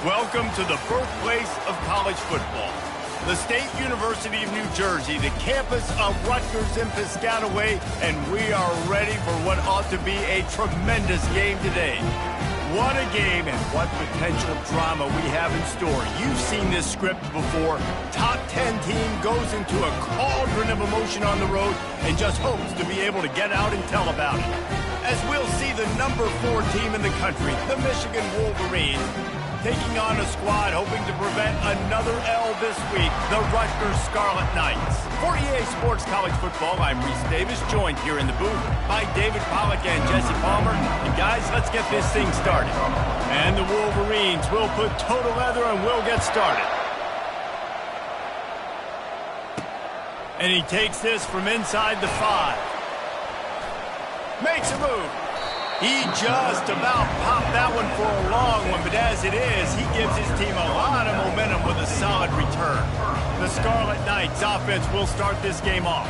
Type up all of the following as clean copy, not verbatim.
Welcome to the birthplace of college football. The State University of New Jersey, the campus of Rutgers in Piscataway, and we are ready for what ought to be a tremendous game today. What a game and what potential drama we have in store. You've seen this script before. Top 10 team goes into a cauldron of emotion on the road and just hopes to be able to get out and tell about it. As we'll see the number 4 team in the country, the Michigan Wolverines, taking on a squad hoping to prevent another L this week, the Rutgers Scarlet Knights. For EA Sports College Football, I'm Reese Davis, joined here in the booth by David Pollack and Jesse Palmer. And guys, let's get this thing started. And the Wolverines will put total leather and we'll get started. And he takes this from inside the 5. Makes a move. He just about popped that one for a long one, but as it is, he gives his team a lot of momentum with a solid return. The Scarlet Knights offense will start this game off.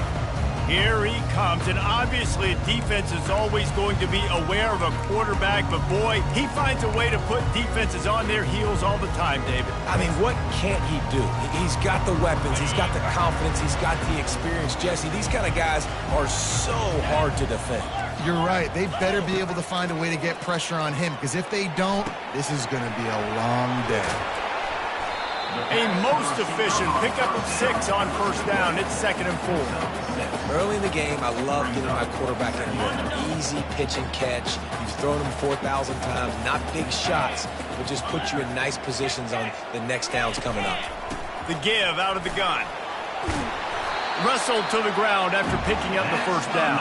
Here he comes, and obviously defense is always going to be aware of a quarterback, but boy, he finds a way to put defenses on their heels all the time, David. I mean, what can't he do? He's got the weapons, he's got the confidence, he's got the experience. Jesse, these kind of guys are so hard to defend. You're right. They better be able to find a way to get pressure on him, because if they don't, this is going to be a long day. A most efficient pickup of 6 on first down. It's 2nd and 4. Early in the game, I love getting my quarterback in rhythm. Easy pitch and catch. You've thrown him 4,000 times. Not big shots, but just put you in nice positions on the next downs coming up. The give out of the gun. Wrestled to the ground after picking up the first down.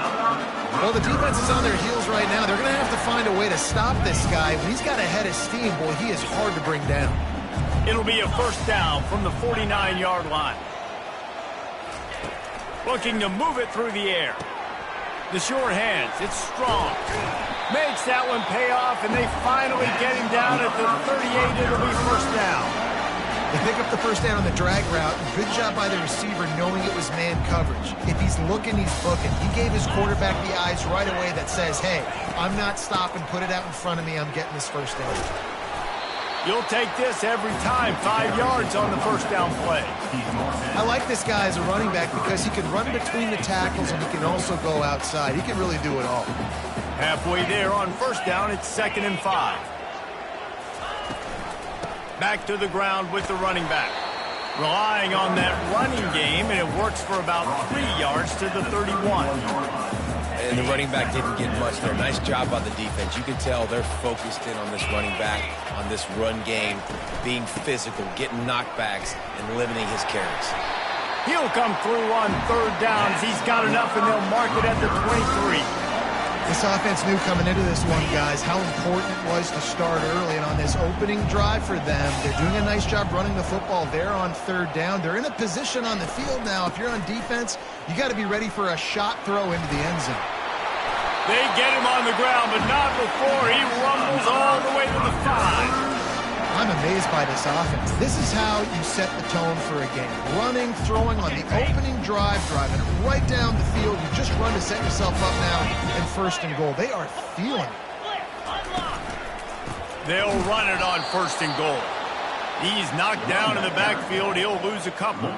Well, the defense is on their heels right now. They're going to have to find a way to stop this guy. When he's got a head of steam, boy, he is hard to bring down. It'll be a first down from the 49-yard line. Looking to move it through the air. The short hands, it's strong. Makes that one pay off, and they finally get him down at the 38. It'll be first down. They pick up the first down on the drag route. Good job by the receiver knowing it was man coverage. If he's looking, he's booking. He gave his quarterback the eyes right away that says, hey, I'm not stopping. Put it out in front of me. I'm getting this first down. You'll take this every time. 5 yards on the first down play. I like this guy as a running back because he can run between the tackles and he can also go outside. He can really do it all. Halfway there on first down, it's 2nd and 5. Back to the ground with the running back. Relying on that running game, and it works for about 3 yards to the 31. And the running back didn't get much there. Nice job by the defense. You can tell they're focused in on this running back, on this run game, being physical, getting knockbacks, and limiting his carries. He'll come through on third downs. He's got enough, and they'll mark it at the 23. This offense knew coming into this one, guys, how important it was to start early. And on this opening drive for them, they're doing a nice job running the football there on third down. They're in a position on the field now. If you're on defense, you got to be ready for a shot throw into the end zone. They get him on the ground, but not before he rumbles all the way to the 5. I'm amazed by this offense. This is how you set the tone for a game. Running, throwing on the opening drive, driving it right down the field. You just run to set yourself up now in 1st and goal. They are feeling it. They'll run it on 1st and goal. He's knocked down in the backfield. He'll lose a couple.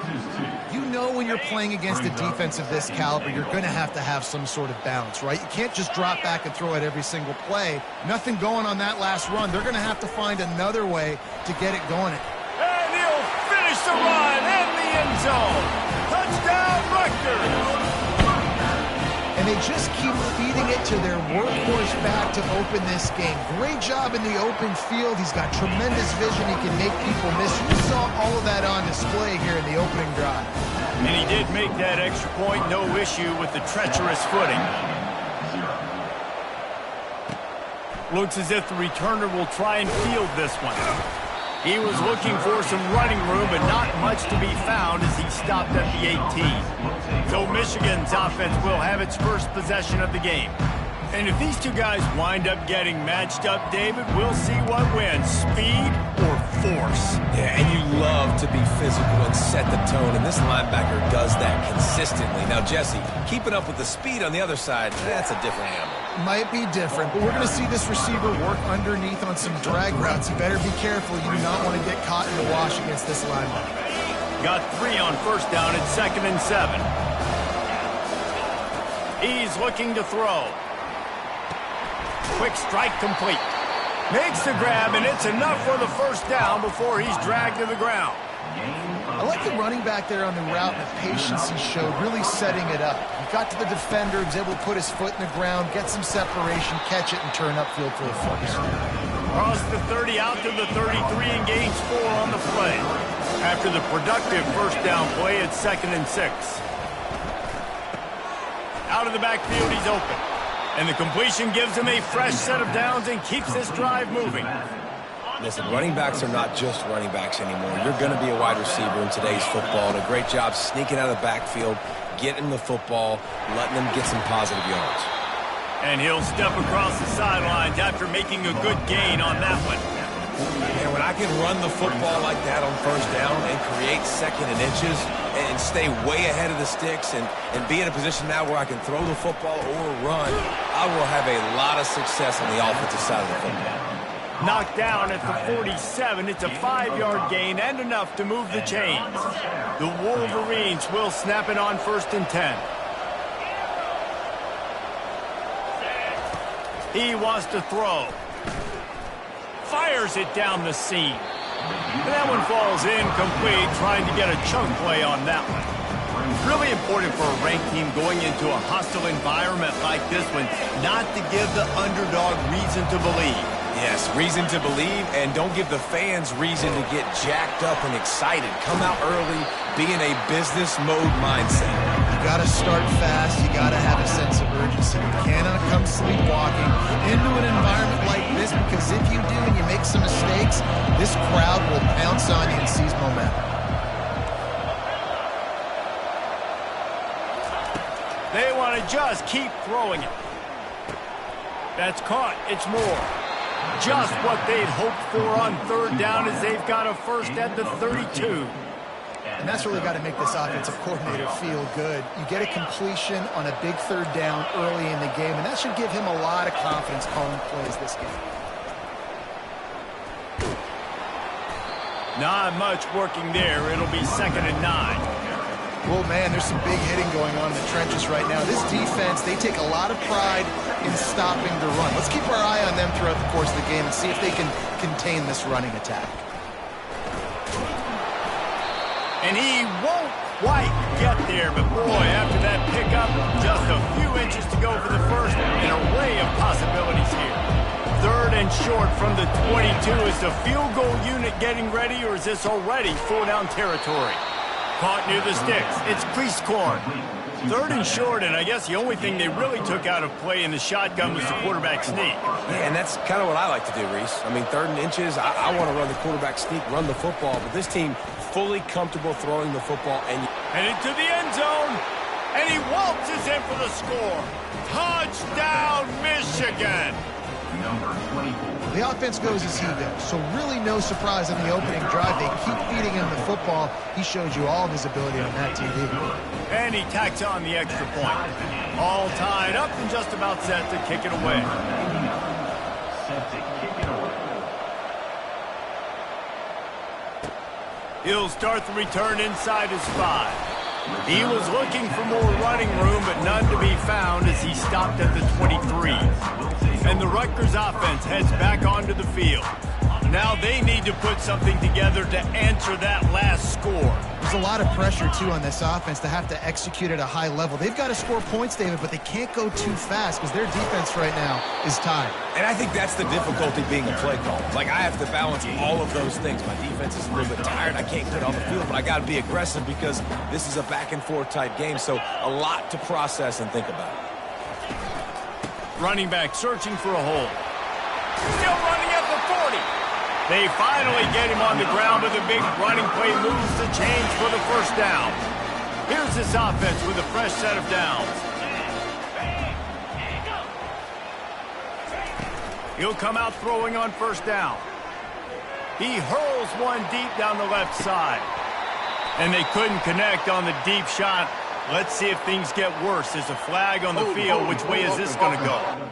You know when you're playing against a defense of this caliber, you're going to have some sort of balance, right? You can't just drop back and throw it every single play. Nothing going on that last run. They're going to have to find another way to get it going. And he'll finish the run in the end zone. Touchdown, Rutgers. And they just keep feeding it to their workhorse back to open this game. Great job in the open field. He's got tremendous vision. He can make people miss. You saw all of that on display here in the opening drive. And he did make that extra point. No issue with the treacherous footing. Looks as if the returner will try and field this one. He was looking for some running room, but not much to be found as he stopped at the 18. So Michigan's offense will have its first possession of the game. And if these two guys wind up getting matched up, David, we'll see what wins, speed or force. Yeah, and you love to be physical and set the tone, and this linebacker does that consistently. Now, Jesse, keeping up with the speed on the other side, that's a different animal. Might be different, but we're going to see this receiver work underneath on some drag routes. You better be careful. You do not want to get caught in the wash against this linebacker. Got 3 on first down at 2nd and 7. He's looking to throw. Quick strike complete. Makes the grab, and it's enough for the first down before he's dragged to the ground. I like the running back there on the route and the patience he showed, really setting it up. He got to the defender, was able to put his foot in the ground, get some separation, catch it, and turn upfield for the first. Across the 30, out to the 33, and gains 4 on the play. After the productive first down play at 2nd and 6. Out of the backfield, he's open. And the completion gives him a fresh set of downs and keeps this drive moving. Listen, running backs are not just running backs anymore. You're going to be a wide receiver in today's football, and a great job sneaking out of the backfield, getting the football, letting them get some positive yards. And he'll step across the sidelines after making a good gain on that one. And when I can run the football like that on first down and create 2nd and inches and stay way ahead of the sticks and be in a position now where I can throw the football or run, I will have a lot of success on the offensive side of the football. Knocked down at the 47. It's a 5-yard gain and enough to move the chains. The Wolverines will snap it on 1st and 10. He wants to throw. Fires it down the seam. And that one falls incomplete, trying to get a chunk play on that one. Really important for a ranked team going into a hostile environment like this one, not to give the underdog reason to believe. Yes, reason to believe, and don't give the fans reason to get jacked up and excited. Come out early, be in a business mode mindset. You got to start fast. You got to have a sense of urgency. You cannot come sleepwalking into an environment like this, because if you do and you make some mistakes, this crowd will pounce on you and seize momentum. They want to just keep throwing it. That's caught. It's more. Just what they'd hoped for on 3rd down, as they've got a first at the 32. And that's really got to make this offensive coordinator feel good. You get a completion on a big 3rd down early in the game, and that should give him a lot of confidence calling plays this game. Not much working there. It'll be 2nd and 9. Well, man, there's some big hitting going on in the trenches right now. This defense, they take a lot of pride in stopping the run. Let's keep our eye on them throughout the course of the game and see if they can contain this running attack. And he won't quite get there, but boy, after that pickup, just a few inches to go for the first. An array of possibilities here. 3rd and short from the 22. Is the field goal unit getting ready, or is this already 4-down territory? Caught near the sticks. It's crease corn. 3rd and short, and I guess the only thing they really took out of play in the shotgun was the quarterback sneak. Yeah, and that's kind of what I like to do, Reese. I mean, 3rd and inches, I want to run the quarterback sneak, run the football, but this team fully comfortable throwing the football. And into the end zone, and he waltzes in for the score. Touchdown, Michigan! Number 24. The offense goes as he goes, so really no surprise on the opening drive. They keep feeding him the football. He showed you all of his ability on that TV. And he tacks on the extra point. All tied up and just about set to kick it away. Set to kick it away. He'll start the return inside his 5. He was looking for more running room, but none to be found as he stopped at the 23. And the Rutgers offense heads back onto the field. Now they need to put something together to answer that last score. There's a lot of pressure, too, on this offense to have to execute at a high level. They've got to score points, David, but they can't go too fast because their defense right now is tired. And I think that's the difficulty being a play caller. Like, I have to balance all of those things. My defense is a little bit tired. I can't get on the field, but I got to be aggressive because this is a back-and-forth type game, so a lot to process and think about. Running back searching for a hole. Still running at the 40. They finally get him on the ground with a big running play, moves the chains for the first down. Here's this offense with a fresh set of downs. He'll come out throwing on first down. He hurls one deep down the left side. And they couldn't connect on the deep shot. Let's see if things get worse. There's a flag on the field. Which way is this going to go?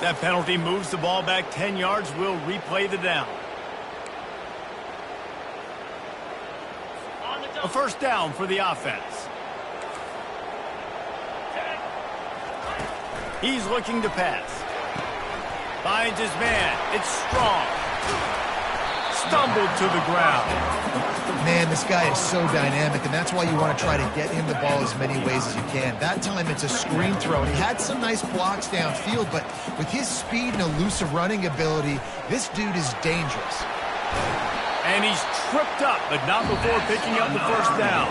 That penalty moves the ball back 10 yards. We'll replay the down. A first down for the offense. He's looking to pass. Finds his man. It's Strong. Stumbled to the ground. Man, this guy is so dynamic, and that's why you want to try to get him the ball as many ways as you can. That time it's a screen throw, and he had some nice blocks downfield, but with his speed and elusive running ability, this dude is dangerous. And he's tripped up, but not before picking up the first down.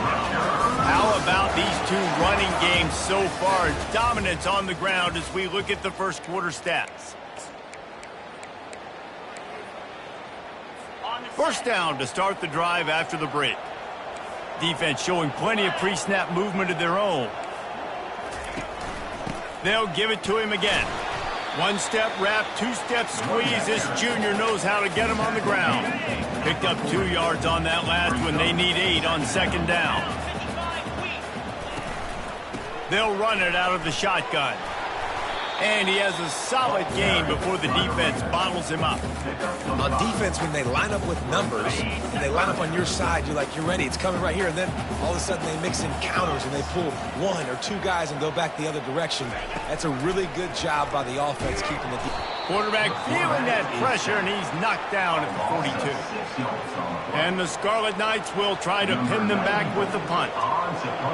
How about these two running games so far? Dominance on the ground as we look at the first quarter stats. First down to start the drive after the break. Defense showing plenty of pre-snap movement of their own. They'll give it to him again. One-step wrap, two-step squeeze. This junior knows how to get him on the ground. Picked up 2 yards on that last one. They need 8 on second down. They'll run it out of the shotgun. And he has a solid gain before the defense bottles him up. On defense, when they line up with numbers, and they line up on your side, you're like, you're ready, it's coming right here. And then all of a sudden they mix in counters and they pull 1 or 2 guys and go back the other direction. That's a really good job by the offense keeping the defense. Quarterback feeling that pressure, and he's knocked down at the 42. And the Scarlet Knights will try to pin them back with the punt.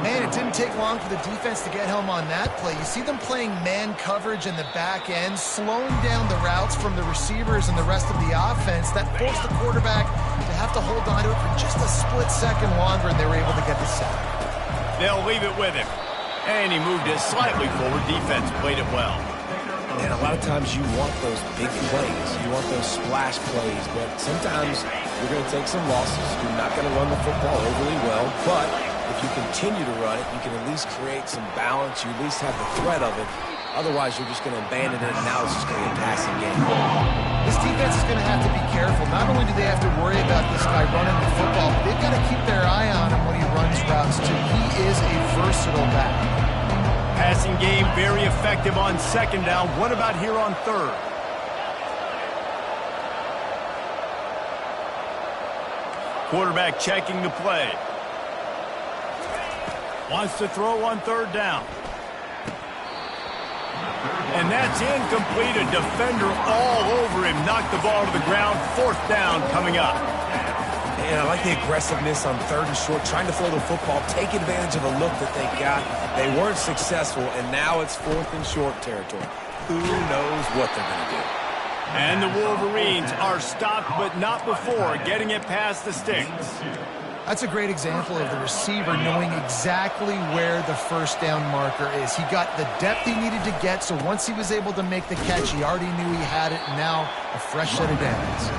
Man, it didn't take long for the defense to get home on that play. You see them playing man coverage in the back end, slowing down the routes from the receivers and the rest of the offense. That forced the quarterback to have to hold on to it for just a split second longer, and they were able to get the sack. They'll leave it with him. And he moved it slightly forward. Defense played it well. And a lot of times you want those big plays. You want those splash plays. But sometimes you're going to take some losses. You're not going to run the football overly well. But if you continue to run it, you can at least create some balance. You at least have the threat of it. Otherwise, you're just going to abandon it, and now it's just going to be a passing game. This defense is going to have to be careful. Not only do they have to worry about this guy running the football, but they've got to keep their eye on him when he runs routes, too. He is a versatile back. Passing game very effective on second down. What about here on third? Quarterback checking the play. Wants to throw on third down. And that's incomplete. A defender all over him. Knocked the ball to the ground. Fourth down coming up. And I like the aggressiveness on third and short, trying to throw the football, take advantage of the look that they got. They weren't successful, and now it's fourth and short territory. Who knows what they're going to do? And the Wolverines are stopped, but not before getting it past the sticks. That's a great example of the receiver knowing exactly where the first down marker is. He got the depth he needed to get, so once he was able to make the catch, he already knew he had it, and now a fresh set of downs.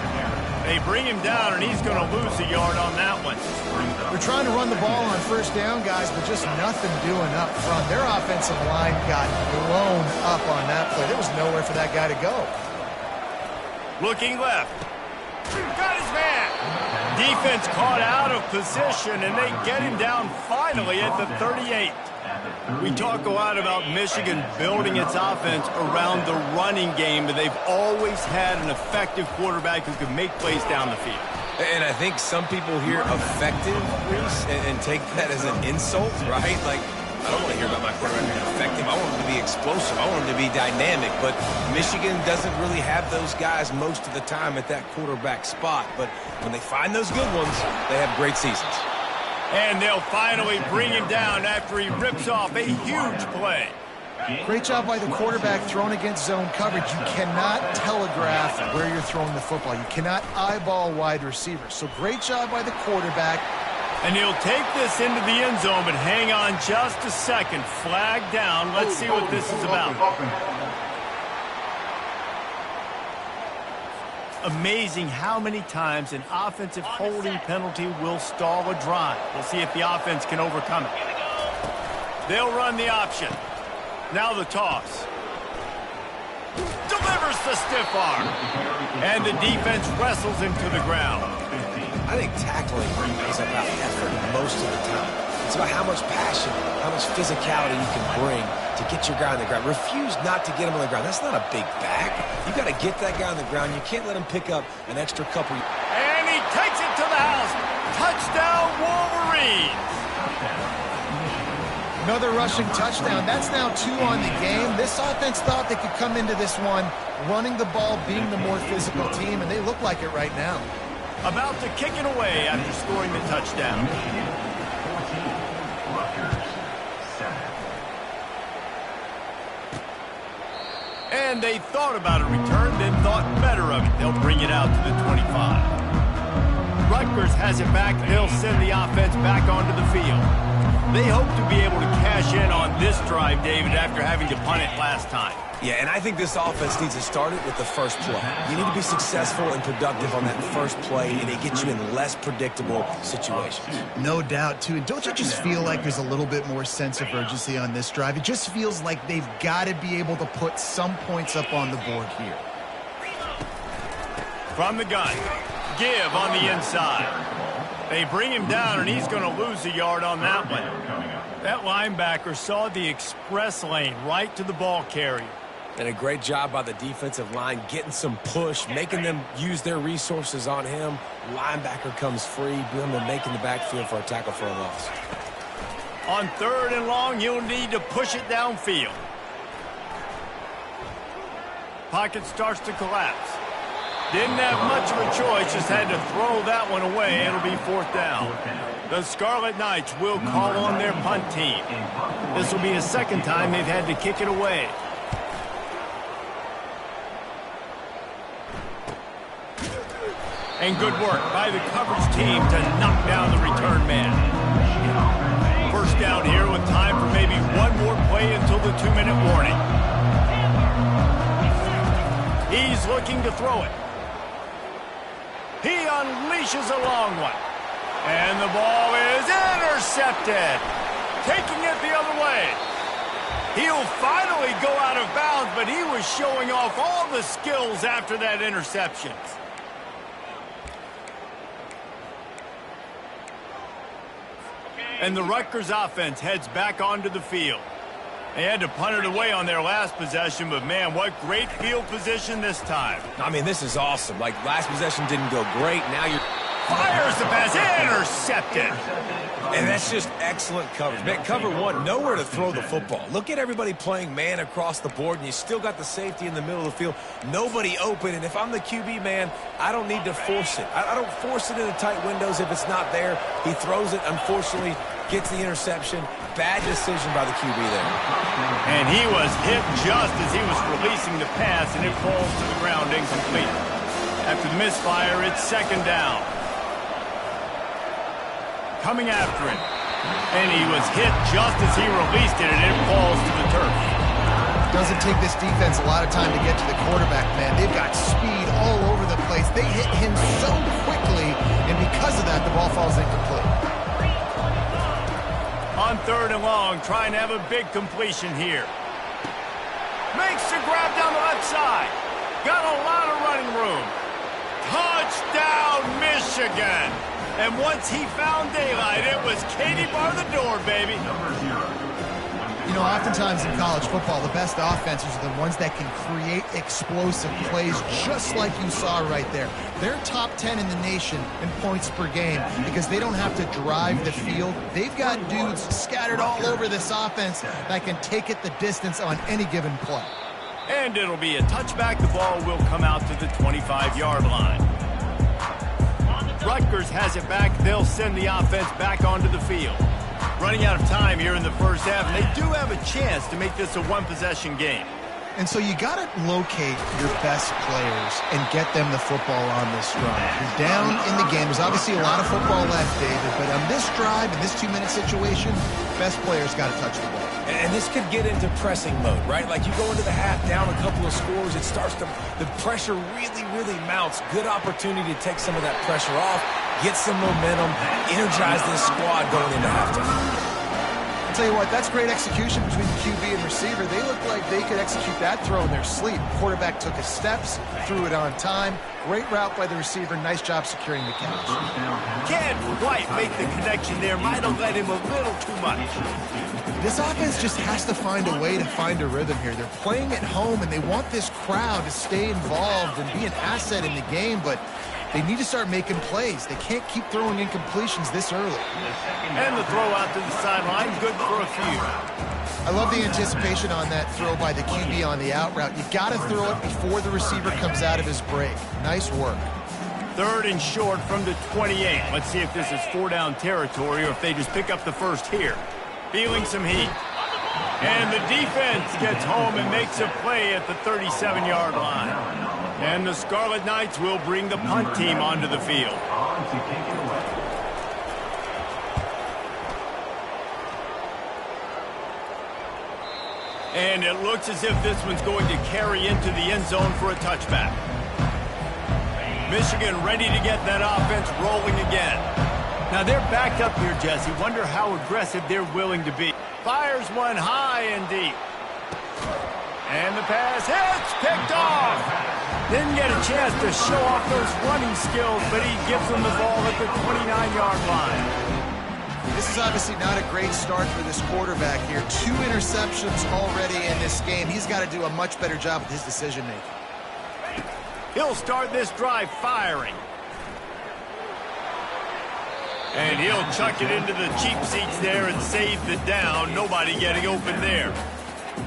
They bring him down, and he's going to lose a yard on that one. They're trying to run the ball on first down, guys, but just nothing doing up front. Their offensive line got blown up on that play. There was nowhere for that guy to go. Looking left. Got his man. Defense caught out of position, and they get him down finally at the 38. We talk a lot about Michigan building its offense around the running game, but they've always had an effective quarterback who can make plays down the field. And I think some people hear effective, Reese, and take that as an insult, right? Like, I don't want to hear about my quarterback being effective. I want him to be explosive. I want him to be dynamic. But Michigan doesn't really have those guys most of the time at that quarterback spot. But when they find those good ones, they have great seasons. And they'll finally bring him down after he rips off a huge play. Great job by the quarterback thrown against zone coverage. You cannot telegraph where you're throwing the football. You cannot eyeball wide receivers. So great job by the quarterback. And he'll take this into the end zone, but hang on just a second. Flag down. Let's see what this is about. Amazing how many times an offensive holding penalty will stall a drive. We'll see if the offense can overcome it. They'll run the option. Now the toss. Delivers the stiff arm. And the defense wrestles him to the ground. I think tackling is about effort most of the time. It's about how much passion, how much physicality you can bring to get your guy on the ground. Refuse not to get him on the ground. That's not a big back. You got to get that guy on the ground. You can't let him pick up an extra couple. And he takes it to the house. Touchdown, Wolverines. Another rushing touchdown. That's now 2 on the game. This offense thought they could come into this one running the ball, being the more physical team, and they look like it right now. About to kick it away after scoring the touchdown. 14, Rutgers, 7. And they thought about a return, then thought better of it. They'll bring it out to the 25. Rutgers has it back. They'll send the offense back onto the field. They hope to be able to cash in on this drive, David, after having to punt it last time. Yeah, and I think this offense needs to start it with the first play. You need to be successful and productive on that first play, and it gets you in less predictable situations. No doubt, too. And don't you just feel like there's a little bit more sense of urgency on this drive? It just feels like they've got to be able to put some points up on the board here. From the gun, give on the inside. They bring him down, and he's going to lose a yard on that one. That linebacker saw the express lane right to the ball carrier. And a great job by the defensive line getting some push, making them use their resources on him. Linebacker comes free, boom, and making the backfield for a tackle for a loss. On 3rd and long, you'll need to push it downfield. Pocket starts to collapse. Didn't have much of a choice, just had to throw that one away. It'll be 4th down. The Scarlet Knights will call on their punt team. This will be the 2nd time they've had to kick it away. And good work by the coverage team to knock down the return man. 1st down here with time for maybe one more play until the 2-minute warning. He's looking to throw it. He unleashes a long one. And the ball is intercepted. Taking it the other way. He'll finally go out of bounds, but he was showing off all the skills after that interception. And the Rutgers offense heads back onto the field. They had to punt it away on their last possession, but man, what great field position this time. I mean, this is awesome. Like, last possession didn't go great. Now you're... Fires the pass, intercepted. And that's just excellent coverage. Man, cover one, nowhere to throw the football. Look at everybody playing man across the board, and you still got the safety in the middle of the field. Nobody open, and if I'm the QB, man, I don't need to force it. I don't force it into tight windows if it's not there. He throws it, unfortunately, gets the interception. Bad decision by the QB there. And he was hit just as he was releasing the pass, and it falls to the ground incomplete. After the misfire, it's 2nd down. Coming after him. And he was hit just as he released it, and it falls to the turf. Doesn't take this defense a lot of time to get to the quarterback, man. They've got speed all over the place. They hit him so quickly, and because of that, the ball falls incomplete. On 3rd and long, trying to have a big completion here. Makes the grab down the left side. Got a lot of running room. Touchdown, Michigan. And once he found daylight, it was Katie bar the door, baby. You know, oftentimes in college football, the best offenses are the ones that can create explosive plays, just like you saw right there. They're top 10 in the nation in points per game because they don't have to drive the field. They've got dudes scattered all over this offense that can take it the distance on any given play. And it'll be a touchback. The ball will come out to the 25-yard line. Rutgers has it back. They'll send the offense back onto the field. Running out of time here in the 1st half, and they do have a chance to make this a one-possession game. And so you got to locate your best players and get them the football on this drive. You're down in the game. There's obviously a lot of football left, David, but on this drive, in this 2-minute situation, best players got to touch the ball. And this could get into pressing mode, right? Like you go into the half down a couple of scores, it starts to, the pressure really, really mounts. Good opportunity to take some of that pressure off, get some momentum, energize this squad going into halftime. I'll tell you what, that's great execution between the QB and receiver. They looked like they could execute that throw in their sleep. Quarterback took his steps, threw it on time. Great route by the receiver. Nice job securing the catch. Can't quite make the connection there. Might have let him a little too much. This offense just has to find a way to find a rhythm here. They're playing at home, and they want this crowd to stay involved and be an asset in the game, but they need to start making plays. They can't keep throwing incompletions this early. And the throw out to the sideline, good for a few. I love the anticipation on that throw by the QB on the out route. You got to throw it before the receiver comes out of his break. Nice work. 3rd and short from the 28. Let's see if this is 4-down territory or if they just pick up the first here. Feeling some heat. And the defense gets home and makes a play at the 37-yard line. And the Scarlet Knights will bring the punt team onto the field. And it looks as if this one's going to carry into the end zone for a touchback. Michigan ready to get that offense rolling again. Now they're backed up here, Jesse. Wonder how aggressive they're willing to be. Fires one high and deep. And the pass hits, picked off. Didn't get a chance to show off those running skills, but he gives them the ball at the 29-yard line. This is obviously not a great start for this quarterback here. 2 interceptions already in this game. He's got to do a much better job with his decision-making. He'll start this drive firing. And he'll chuck it into the cheap seats there and save the down. Nobody getting open there.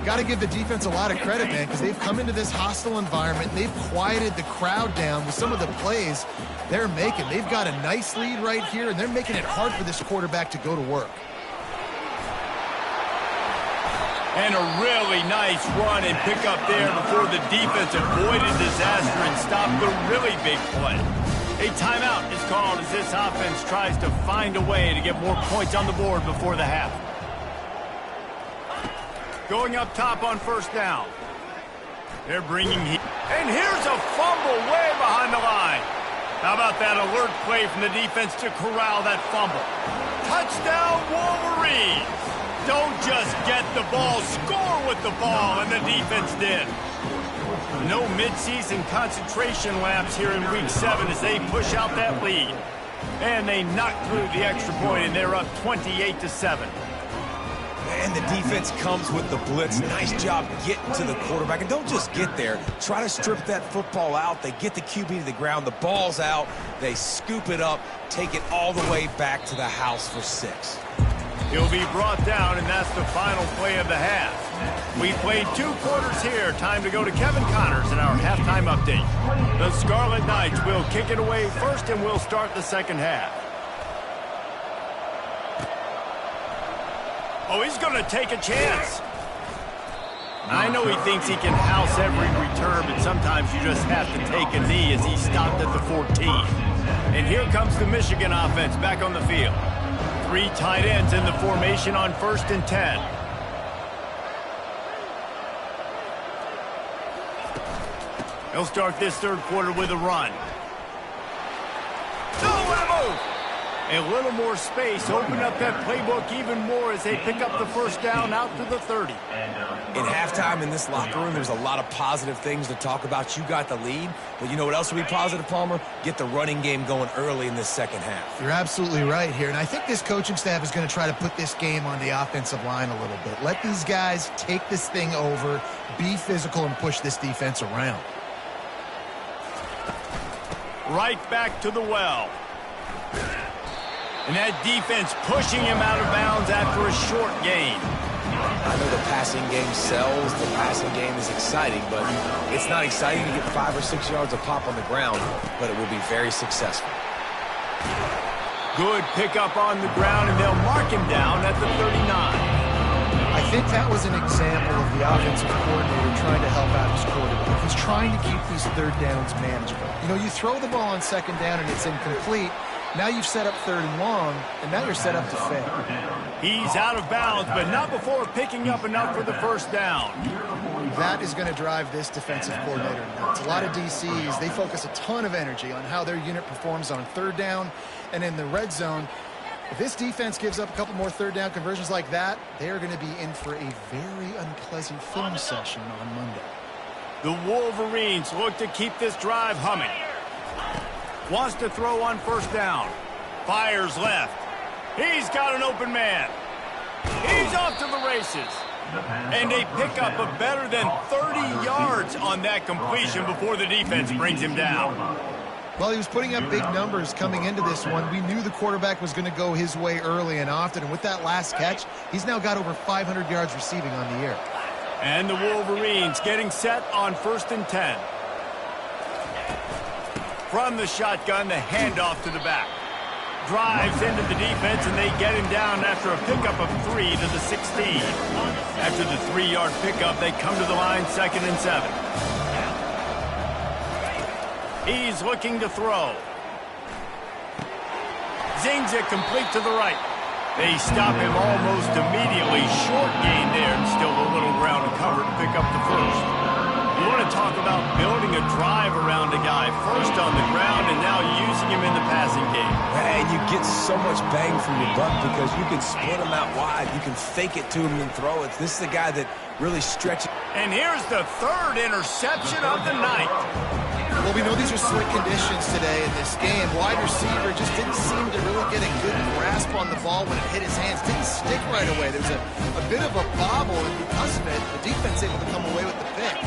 Got to give the defense a lot of credit, man, because they've come into this hostile environment. They've quieted the crowd down with some of the plays they're making. They've got a nice lead right here, and they're making it hard for this quarterback to go to work. And a really nice run and pick up there before the defense avoided disaster and stopped the really big play. A timeout is called as this offense tries to find a way to get more points on the board before the half. Going up top on 1st down. They're bringing heat. And here's a fumble way behind the line. How about that alert play from the defense to corral that fumble? Touchdown, Wolverines! Don't just get the ball, score with the ball, and the defense did. No midseason concentration laps here in Week 7 as they push out that lead. And they knock through the extra point, and they're up 28-7. And the defense comes with the blitz. Nice job getting to the quarterback. And don't just get there. Try to strip that football out. They get the QB to the ground. The ball's out. They scoop it up, take it all the way back to the house for 6. He'll be brought down, and that's the final play of the half. We played 2 quarters here. Time to go to Kevin Connors in our halftime update. The Scarlet Knights will kick it away first, and we'll start the second half. Oh, he's going to take a chance. I know he thinks he can house every return, but sometimes you just have to take a knee as he stopped at the 14. And here comes the Michigan offense back on the field. 3 tight ends in the formation on 1st and 10. He'll start this 3rd quarter with a run. No, a little more space, open up that playbook even more as they pick up the 1st down out to the 30. In halftime in this locker room, there's a lot of positive things to talk about. You got the lead, but you know what else will be positive, Palmer? Get the running game going early in this second half. You're absolutely right here, and I think this coaching staff is going to try to put this game on the offensive line a little bit. Let these guys take this thing over, be physical, and push this defense around. Right back to the well. And that defense pushing him out of bounds after a short gain. I know the passing game sells, the passing game is exciting, but it's not exciting to get 5 or 6 yards of pop on the ground, but it will be very successful. Good pickup on the ground, and they'll mark him down at the 39. I think that was an example of the offensive coordinator trying to help out his quarterback. He's trying to keep these 3rd downs manageable. You know, you throw the ball on 2nd down and it's incomplete. Now you've set up 3rd and long, and now you're set up to fail. He's out of bounds, but not before picking up enough for the 1st down. That is going to drive this defensive coordinator nuts. A lot of DCs, they focus a ton of energy on how their unit performs on 3rd down and in the red zone. If this defense gives up a couple more third down conversions like that, they are going to be in for a very unpleasant film session on Monday. The Wolverines look to keep this drive humming. Wants to throw on first down. Fires left. He's got an open man. He's off to the races. And a pickup of better than 30 yards on that completion before the defense brings him down. Well, he was putting up big numbers coming into this one. We knew the quarterback was going to go his way early and often. And with that last catch, he's now got over 500 yards receiving on the year. And the Wolverines getting set on 1st and 10. From the shotgun, the handoff to the back. Drives into the defense, and they get him down after a pickup of 3 to the 16. After the 3-yard pickup, they come to the line 2nd and 7. He's looking to throw. Zings it complete to the right. They stop him almost immediately. Short gain there, and still a little ground to cover to pick up the first. You want to talk about building a drive around a guy. First on the ground and now using him in the passing game. And you get so much bang from your buck because you can split him out wide. You can fake it to him and throw it. This is a guy that really stretches. And here's the 3rd interception of the night. Well, we know these are slick conditions today in this game. Wide receiver just didn't seem to really get a good grasp on the ball when it hit his hands. Didn't stick right away. There was a bit of a bobble, and because of it, the defense able to come away with the pick.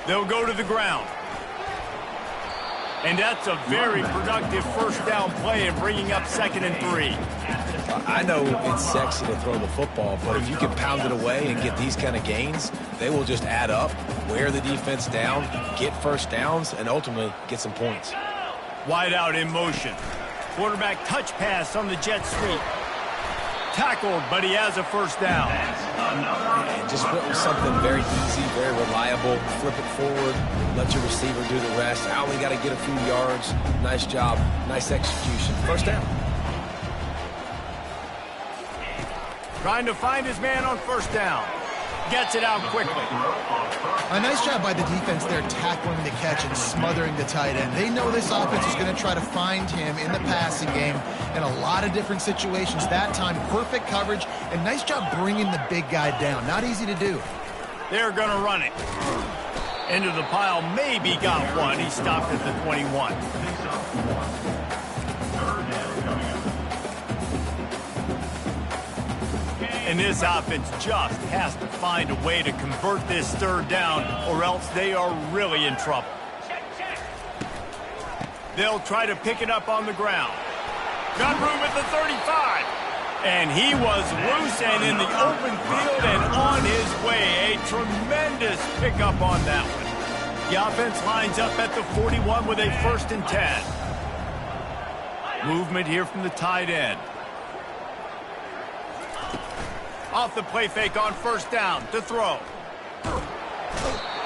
They'll go to the ground. And that's a very productive first down play and bringing up 2nd and 3. I know it's sexy to throw the football, but if you can pound it away and get these kind of gains, they will just add up, wear the defense down, get first downs, and ultimately get some points. Wide out in motion. Quarterback touch pass on the jet sweep. Tackled, but he has a first down. And just went with something very easy, very reliable. Flip it forward, let your receiver do the rest. I only got to get a few yards. Nice job, nice execution. First down. Trying to find his man on first down. Gets it out quickly. A nice job by the defense there tackling the catch and smothering the tight end. They know this offense is going to try to find him in the passing game in a lot of different situations. That time, perfect coverage, and nice job bringing the big guy down. Not easy to do. They're going to run it. Into the pile, maybe got one. He stopped at the 21. And this offense just has to find a way to convert this 3rd down, or else they are really in trouble. They'll try to pick it up on the ground. Got room at the 35. And he was loose and in the open field and on his way. A tremendous pickup on that one. The offense lines up at the 41 with a 1st and 10. Movement here from the tight end. Off the play fake on first down to throw.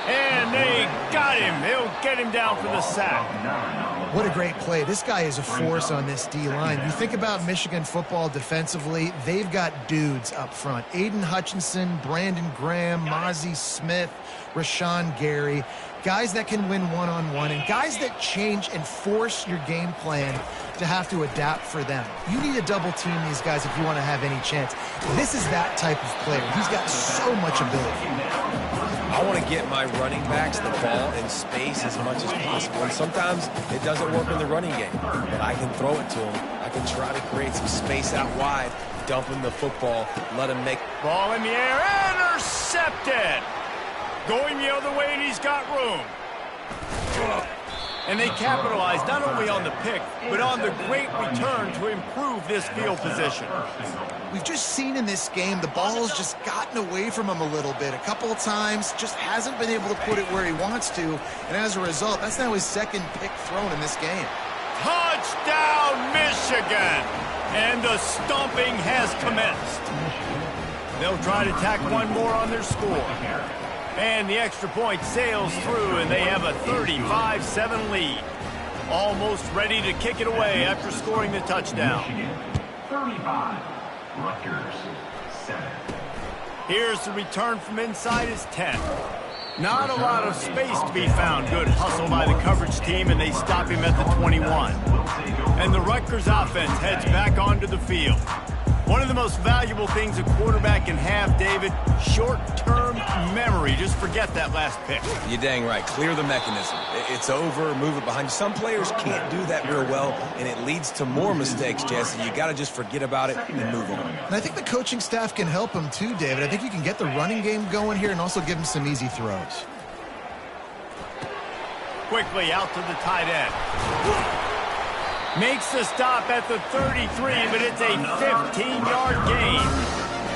And they got him. They'll get him down for the sack. What a great play. This guy is a force on this D-line. You think about Michigan football defensively, they've got dudes up front. Aiden Hutchinson, Brandon Graham, Mozzie Smith, Rashawn Gary. Guys that can win one-on-one and guys that change and force your game plan to have to adapt for them. You need to double team these guys if you want to have any chance. This is that type of player. He's got so much ability. I want to get my running backs the ball in space as much as possible. And sometimes it doesn't work in the running game, but I can throw it to him. I can try to create some space out wide, dump him the football, let him make. Ball in the air, intercepted. Going the other way, and he's got room. And they capitalized not only on the pick, but on the great return to improve this field position. We've just seen in this game the ball's just gotten away from him a little bit. A couple of times, just hasn't been able to put it where he wants to. And as a result, that's now his 2nd pick thrown in this game. Touchdown, Michigan! And the stomping has commenced. They'll try to tack one more on their score. And the extra point sails through, and they have a 35-7 lead. Almost ready to kick it away after scoring the touchdown. 35, Rutgers 7. Here's the return from inside his 10. Not a lot of space to be found. Good hustle by the coverage team, and they stop him at the 21. And the Rutgers offense heads back onto the field. One of the most valuable things a quarterback can have, David, short-term memory. Just forget that last pick. You're dang right. Clear the mechanism. It's over, move it behind you. Some players can't do that real well, and it leads to more mistakes, Jesse. You got to just forget about it and move on. And I think the coaching staff can help him too, David. I think you can get the running game going here and also give him some easy throws. Quickly out to the tight end. Makes the stop at the 33, but it's a 15-yard gain.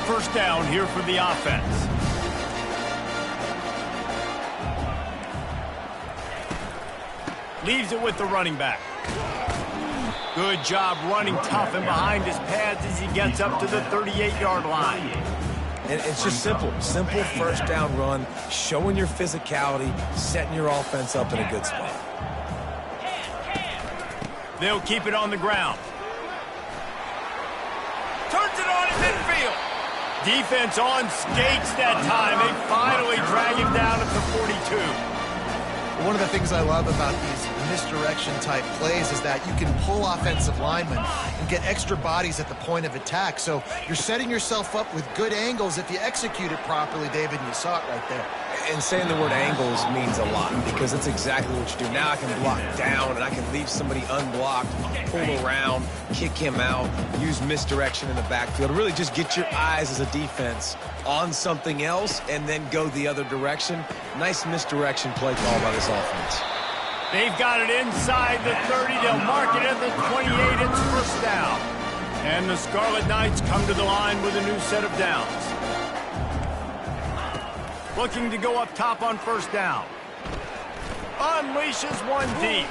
First down here for the offense. Leaves it with the running back. Good job running tough and behind his pads as he gets up to the 38-yard line. And it's just simple. Simple first down run, showing your physicality, setting your offense up in a good spot. They'll keep it on the ground. Turns it on in midfield. Defense on skates that time. They finally drag him down at the 42. One of the things I love about these misdirection type plays is that you can pull offensive linemen and get extra bodies at the point of attack. So you're setting yourself up with good angles if you execute it properly, David, and you saw it right there. And saying the word angles means a lot because it's exactly what you do. Now I can block down and I can leave somebody unblocked, pull around, kick him out, use misdirection in the backfield. Really just get your eyes as a defense on something else and then go the other direction. Nice misdirection play call by this offense. They've got it inside the 30. They'll mark it at the 28. It's first down. And the Scarlet Knights come to the line with a new set of downs. Looking to go up top on first down. Unleashes one deep.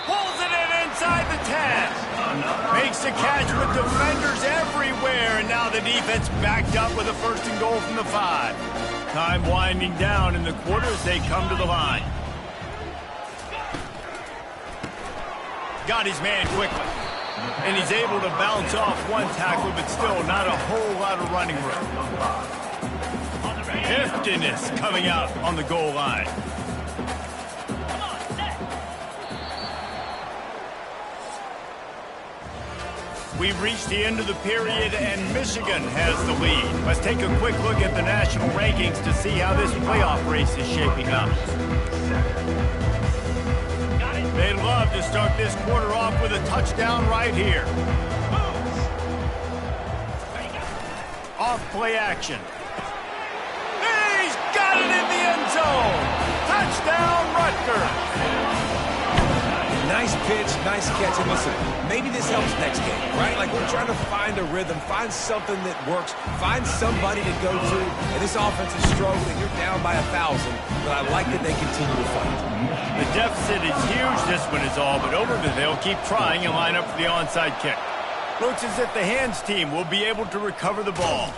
Pulls it in inside the 10. Makes the catch with defenders everywhere. And now the defense backed up with a first and goal from the 5. Time winding down in the quarter as they come to the line. Got his man quickly. And he's able to bounce off one tackle, but still not a whole lot of running room. Heftiness coming out on the goal line. We've reached the end of the period, and Michigan has the lead. Let's take a quick look at the national rankings to see how this playoff race is shaping up. They'd love to start this quarter off with a touchdown right here. Off play action. He's got it in the end zone. Touchdown, Rutgers. Nice pitch, nice catch. And listen, maybe this helps next game, right? Like we're trying to find a rhythm, find something that works, find somebody to go to. And this offense is struggling. You're down by 1,000, but I like that they continue to fight. The deficit is huge. This one is all but over, but they'll keep trying and line up for the onside kick. Looks as if the hands team will be able to recover the ball.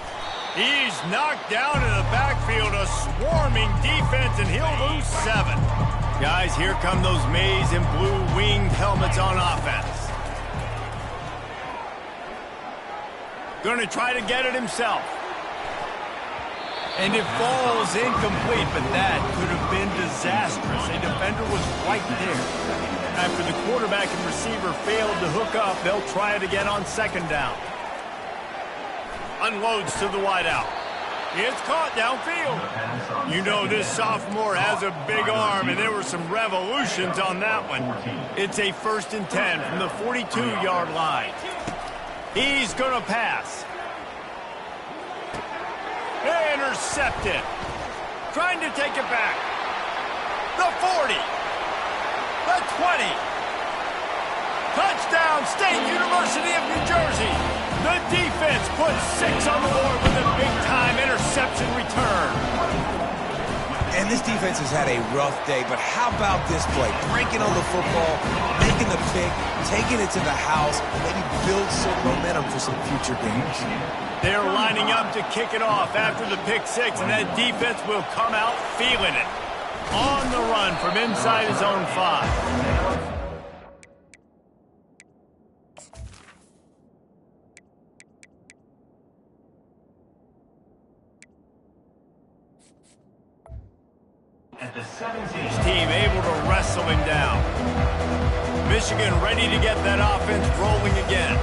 He's knocked down in the backfield, a swarming defense, and he'll lose 7. Guys, here come those maize and blue winged helmets on offense. Going to try to get it himself. And it falls incomplete, but that could have been disastrous. A defender was right there. After the quarterback and receiver failed to hook up, they'll try it again on second down. Unloads to the wideout. It's caught downfield. You know this sophomore has a big arm, and there were some revolutions on that one. It's a 1st and 10 from the 42-yard line. He's going to pass. Intercepted. Trying to take it back. The 40. The 20. Touchdown, State University of New Jersey. The defense puts 6 on the board with a big-time interception return. And this defense has had a rough day, but how about this play? Breaking on the football, making the pick, taking it to the house, maybe build some momentum for some future games. They're lining up to kick it off after the pick 6, and that defense will come out feeling it. On the run from inside his own 5. down. Michigan ready to get that offense rolling again.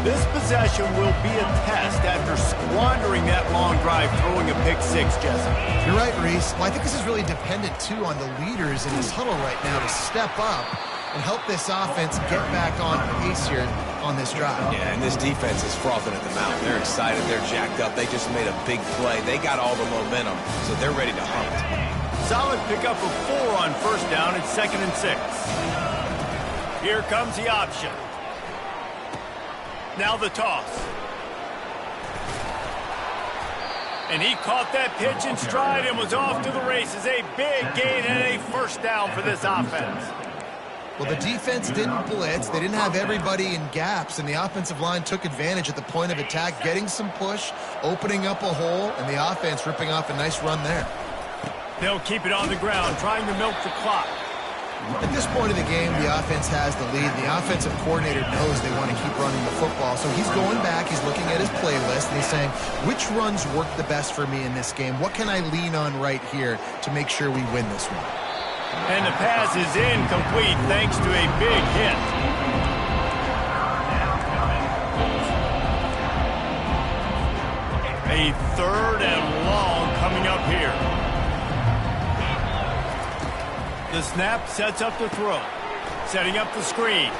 This possession will be a test after squandering that long drive throwing a pick six, Jesse. You're right, Reese. Well, I think this is really dependent, too, on the leaders in this huddle right now to step up and help this offense get back on pace here on this drive. Yeah, and this defense is frothing at the mouth. They're excited. They're jacked up. They just made a big play. They got all the momentum, so they're ready to hunt. Solid pickup of 4 on first down. It's 2nd and 6. Here comes the option. Now the toss. And he caught that pitch in stride and was off to the races. A big gain and a first down for this offense. Well, the defense didn't blitz. They didn't have everybody in gaps, and the offensive line took advantage at the point of attack, getting some push, opening up a hole, and the offense ripping off a nice run there. They'll keep it on the ground, trying to milk the clock. At this point of the game, the offense has the lead. The offensive coordinator knows they want to keep running the football, so he's going back, he's looking at his playlist, and he's saying, which runs work the best for me in this game? What can I lean on right here to make sure we win this one? And the pass is incomplete thanks to a big hit. A 3rd and long coming up here. The snap sets up the throw. Setting up the screen.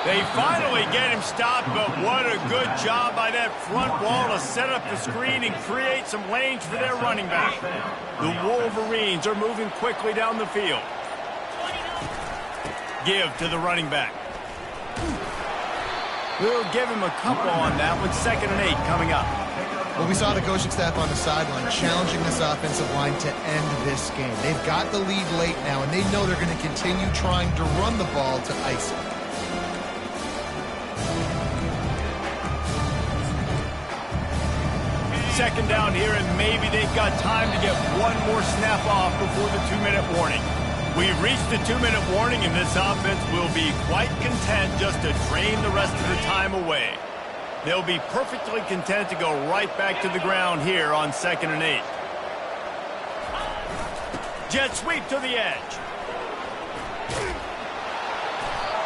They finally get him stopped, but what a good job by that front wall to set up the screen and create some lanes for their running back. The Wolverines are moving quickly down the field. Give to the running back. We'll give him a couple on that with 2nd and 8 coming up. Well, we saw the coaching staff on the sideline challenging this offensive line to end this game. They've got the lead late now, and they know they're going to continue trying to run the ball to ice it. Second down here, and maybe they've got time to get one more snap off before the 2-minute warning. We've reached the 2-minute warning, and this offense will be quite content just to drain the rest of the time away. They'll be perfectly content to go right back to the ground here on 2nd and 8. Jet sweep to the edge.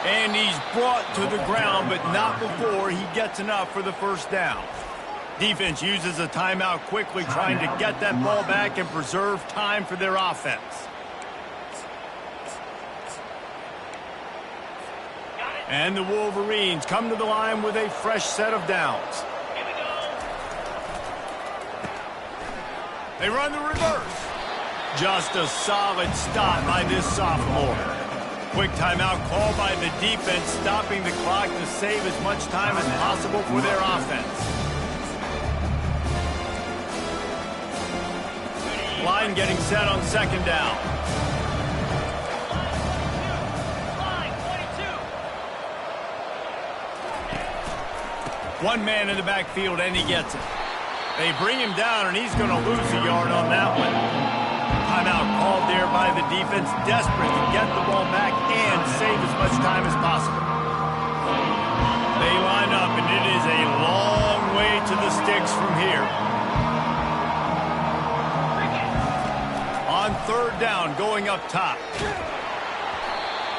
And he's brought to the ground, but not before he gets enough for the first down. Defense uses a timeout quickly, trying to get that ball back and preserve time for their offense. And the Wolverines come to the line with a fresh set of downs. They run the reverse. Just a solid stop by this sophomore. Quick timeout call by the defense, stopping the clock to save as much time as possible for their offense. Line getting set on 2nd down. One man in the backfield, and he gets it. They bring him down, and he's going to lose a yard on that one. Timeout called there by the defense, desperate to get the ball back and save as much time as possible. They line up, and it is a long way to the sticks from here. On 3rd down, going up top.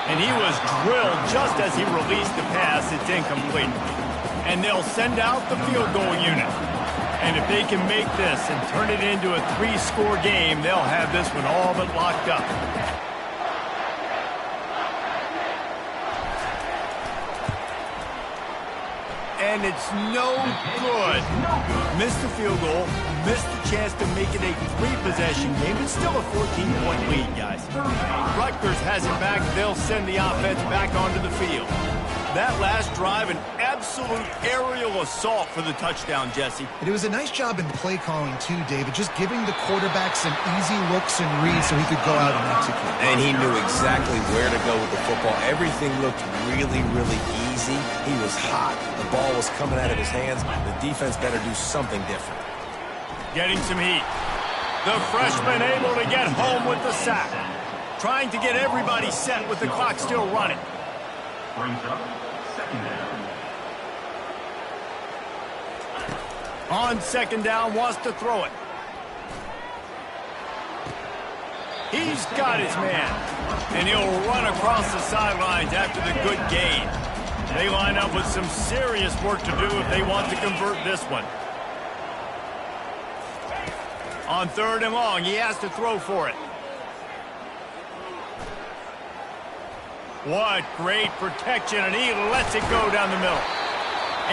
And he was drilled just as he released the pass. It's incomplete. And they'll send out the field goal unit. And if they can make this and turn it into a 3-score game, they'll have this one all but locked up. And it's no good. Missed the field goal, missed the chance to make it a 3-possession game. It's still a 14-point lead, guys. Rutgers has it back. They'll send the offense back onto the field. That last drive, an absolute aerial assault for the touchdown, Jesse. And it was a nice job in play calling, too, David, just giving the quarterback some easy looks and reads so he could go out and execute. And he knew exactly where to go with the football. Everything looked really, really easy. He was hot. The ball was coming out of his hands. The defense better do something different. Getting some heat. The freshman able to get home with the sack. Trying to get everybody set with the clock still running. Brings up 2nd down. On 2nd down, wants to throw it. He's got his man, and he'll run across the sidelines after the good gain. They line up with some serious work to do if they want to convert this one. On 3rd and long, he has to throw for it. What great protection, and he lets it go down the middle.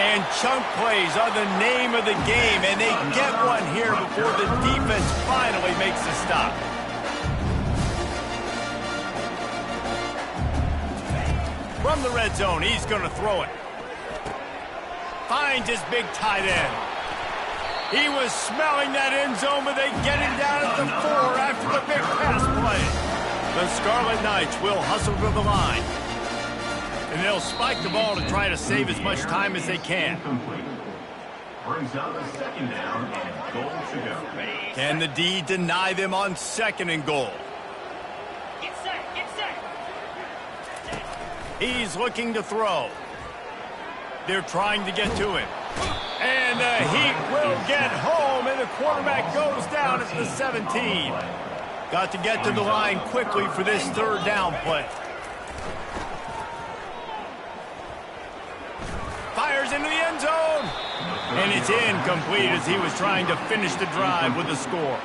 And chunk plays are the name of the game, and they get one here before the defense finally makes the stop. From the red zone, he's going to throw it. Finds his big tight end. He was smelling that end zone, but they get him down at the 4 after the big pass play. The Scarlet Knights will hustle to the line. And they'll spike the ball to try to save as much time as they can. Brings up a 2nd down and goal to go. Can the D deny them on 2nd and goal? Get set, get set. He's looking to throw. They're trying to get to him. And the Heat will get home, and the quarterback goes down at the 17. Got to get to the line quickly for this 3rd down play. Fires into the end zone. And it's incomplete as he was trying to finish the drive with a score.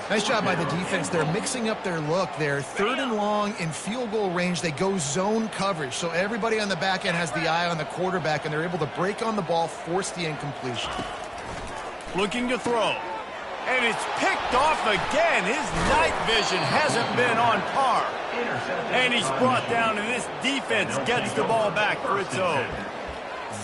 Nice job by the defense. They're mixing up their look. They're 3rd and long in field goal range. They go zone coverage. So everybody on the back end has the eye on the quarterback, and they're able to break on the ball, force the incompletion. Looking to throw. And it's picked off again. His night vision hasn't been on par. And he's brought down, and this defense gets the ball back for its own.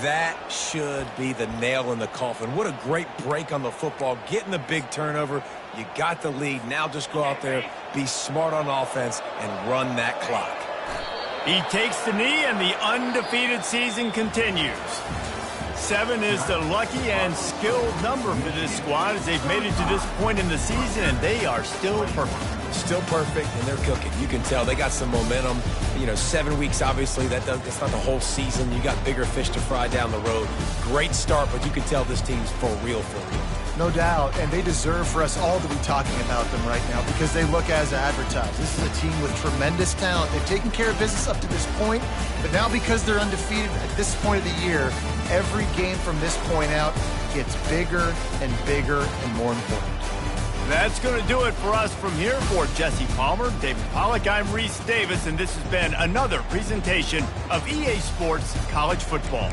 That should be the nail in the coffin. What a great break on the football. Getting the big turnover. You got the lead. Now just go out there, be smart on offense, and run that clock. He takes the knee, and the undefeated season continues. 7 is the lucky and skilled number for this squad as they've made it to this point in the season, and they are still perfect. Still perfect, and they're cooking. You can tell they got some momentum. You know, 7 weeks, obviously, that's not the whole season. You got bigger fish to fry down the road. Great start, but you can tell this team's for real. No doubt, and they deserve for us all to be talking about them right now because they look as advertised. This is a team with tremendous talent. They've taken care of business up to this point, but now because they're undefeated at this point of the year, every game from this point out gets bigger and bigger and more important. That's going to do it for us from here. For Jesse Palmer, David Pollack, I'm Reese Davis, and this has been another presentation of EA Sports College Football.